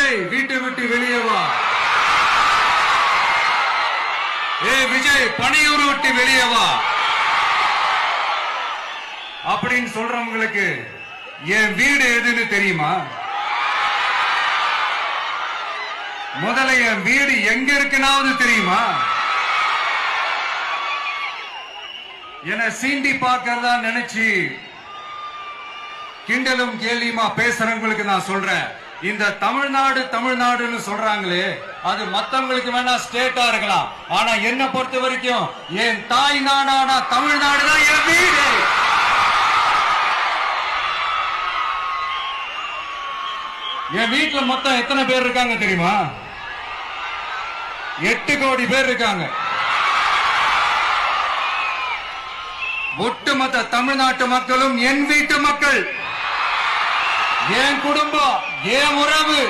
விஜய் வீட்டை விட்டு வெளியே வா. விஜய் பணியூர் விட்டு வெளியே வா அப்படின்னு சொல்றவங்களுக்கு என் வீடு எதுன்னு தெரியுமா? முதல்ல என் வீடு எங்க இருக்குனாவது தெரியுமா? என சீண்டி பார்க்கறதா நினைச்சு கிண்டலும் கேலியுமா பேசுறவங்களுக்கு நான் சொல்றேன், இந்த தமிழ்நாடு தமிழ்நாடுன்னு சொல்றாங்களே, அது மத்தவங்களுக்கு வேணா ஸ்டேட்டா இருக்கலாம். ஆனா என்ன பொறுத்த வரைக்கும் என் தாய் நாடான தமிழ்நாடு தான் என் வீடு. என் வீட்டுல மொத்தம் எத்தனை பேர் இருக்காங்க தெரியுமா? 8 கோடி பேர் இருக்காங்க. ஒட்டுமொத்த தமிழ்நாட்டு மக்களும் என் வீட்டு மக்கள், என் குடும்பம், என் உறவு.